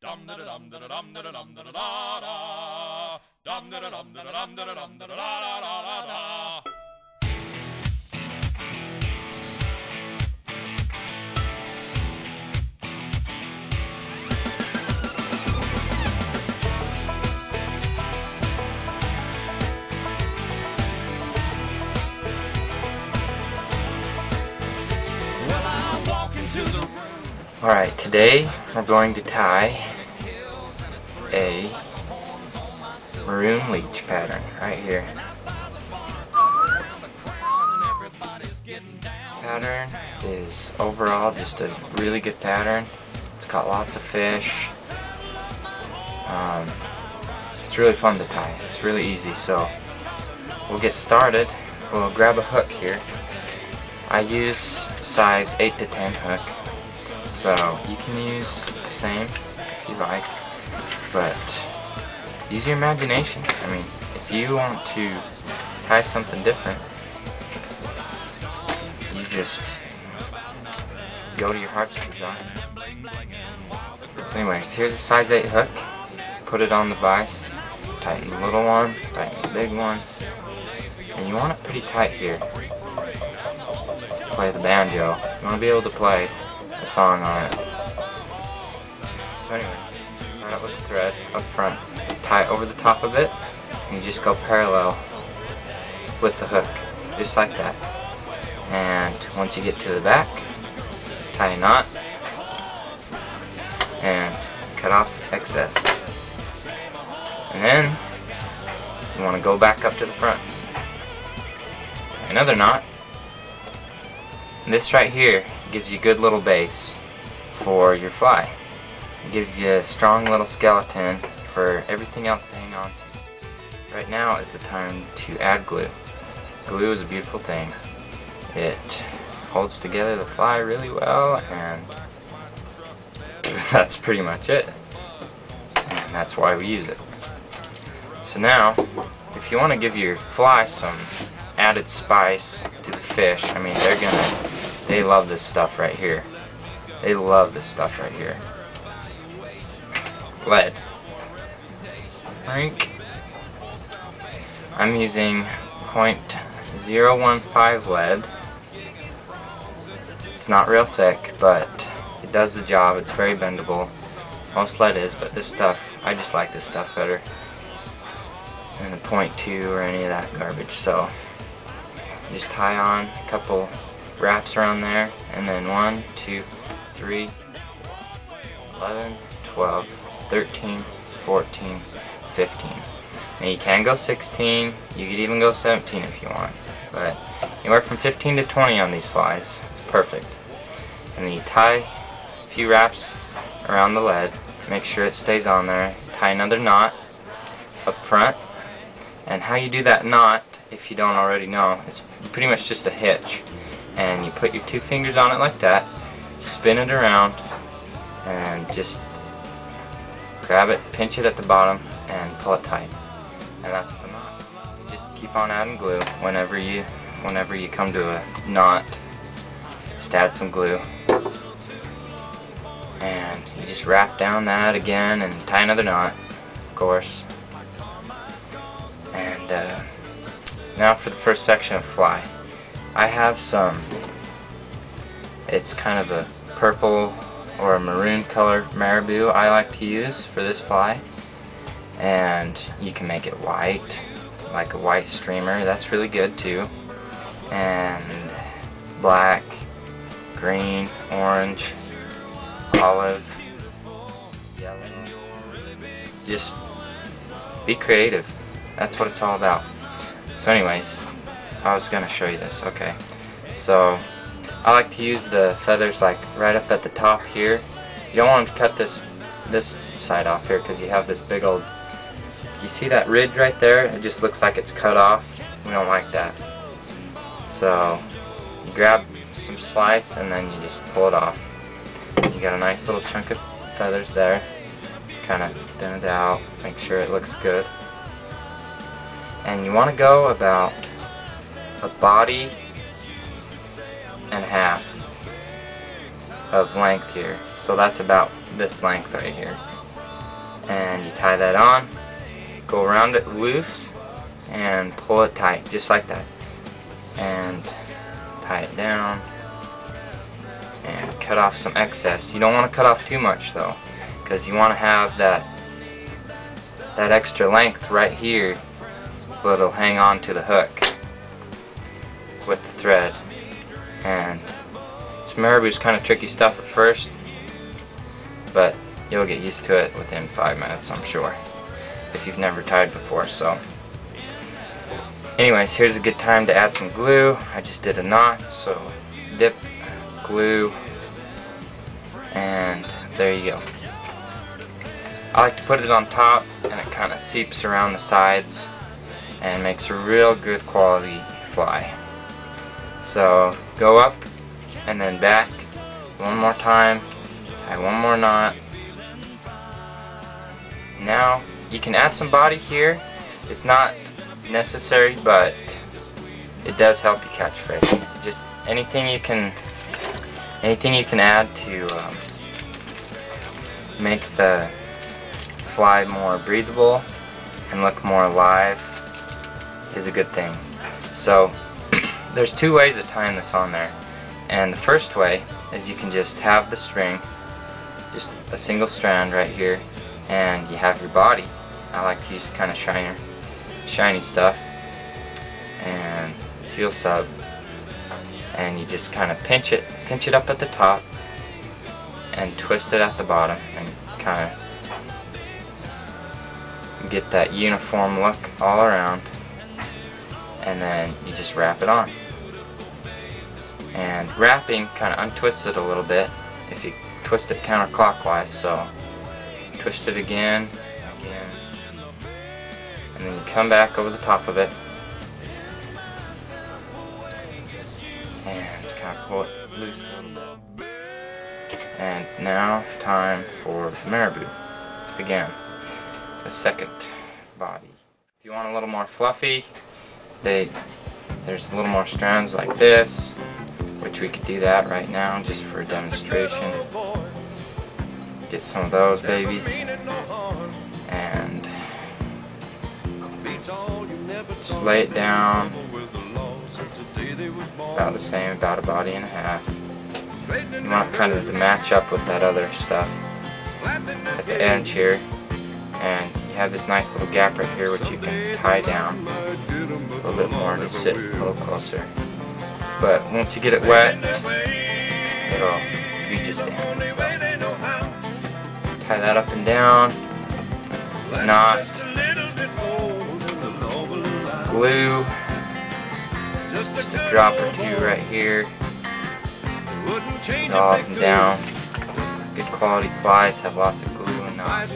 Dum da da dum da da dum da da dum da da da da. Dum da da dum da da dum da da dum da da da da da. Alright, today we're going to tie a maroon leech pattern right here. This pattern is overall just a really good pattern. It's got lots of fish. It's really fun to tie. It's really easy, so we'll get started. We'll grab a hook here. I use size 8 to 10 hook. So you can use the same if you like, but use your imagination. I mean, if you want to tie something different, you just go to your heart's design. So anyways, here's a size 8 hook. Put it on the vise, tighten the little one, tighten the big one, and you want it pretty tight here. Play the banjo. You want to be able to play a song on it. So anyways, start out with the thread up front, tie it over the top of it, and you just go parallel with the hook, just like that. And once you get to the back, tie a knot and cut off excess. And then you want to go back up to the front, tie another knot. And this right here gives you a good little base for your fly. It gives you a strong little skeleton for everything else to hang on to. Right now is the time to add glue. Glue is a beautiful thing. It holds together the fly really well, and that's pretty much it. And that's why we use it. So now, if you want to give your fly some added spice to the fish, I mean, they love this stuff right here. They love this stuff right here. Lead. Drink. I'm using 0.015 lead. It's not real thick, but it does the job. It's very bendable. Most lead is, but this stuff, I just like this stuff better than the 0.2 or any of that garbage. So just tie on a couple wraps around there, and then 1, 2, 3, 11, 12, 13, 14, 15. And you can go 16, you could even go 17 if you want, but anywhere from 15 to 20 on these flies is perfect. And then you tie a few wraps around the lead, make sure it stays on there, tie another knot up front. And how you do that knot, if you don't already know, it's pretty much just a hitch. And you put your 2 fingers on it like that, spin it around, and just grab it, pinch it at the bottom, and pull it tight. And that's the knot. You just keep on adding glue whenever you come to a knot. Just add some glue, and you just wrap down that again and tie another knot, of course. And now for the first section of fly. I have some, it's kind of a purple or a maroon color marabou I like to use for this fly. And you can make it white, like a white streamer, that's really good too. And black, green, orange, olive, yellow. Just be creative. That's what it's all about. So anyways, I was going to show you this. Okay, so I like to use the feathers like right up at the top here. You don't want to cut this side off here because you have this big old, you see that ridge right there? It just looks like it's cut off. We don't like that. So you grab some slice and then you just pull it off. You got a nice little chunk of feathers there. Kind of thin it out, make sure it looks good. And you want to go about a body and a half of length here. So that's about this length right here. and you tie that on, go around it loose, and pull it tight, just like that, and tie it down, and cut off some excess. You don't want to cut off too much though, because you want to have that extra length right here so that it'll hang on to the hook with the thread. And this marabou is kind of tricky stuff at first, but you'll get used to it within 5 minutes, I'm sure, if you've never tied before. So anyways, here's a good time to add some glue. I just did a knot, so dip, glue, and there you go. I like to put it on top, and it kind of seeps around the sides and makes a real good quality fly. So go up and then back one more time, tie one more knot. Now you can add some body here. It's not necessary, but it does help you catch fish. Just anything you can add to make the fly more breathable and look more alive is a good thing. So there's two ways of tying this on there, and the first way is you can just have the string, just a single strand right here, and you have your body. I like to use kind of shiny stuff and seal sub, and you just kind of pinch it up at the top and twist it at the bottom, and kind of get that uniform look all around, and then you just wrap it on. And wrapping kind of untwists it a little bit if you twist it counterclockwise, so twist it again, and then you come back over the top of it and kind of pull it loose a little bit. And now time for the marabou again, the second body. If you want a little more fluffy, there's a little more strands like this, which we could do that right now just for a demonstration. Get some of those babies, and just lay it down about the same, about a body and a half. You want kind of to match up with that other stuff at the edge here, and you have this nice little gap right here which you can tie down a little bit more to sit a little closer. But once you get it wet, it'll be just down. So tie that up and down, knot, glue, just a drop or two right here, all up and down. Good quality flies have lots of glue and knots.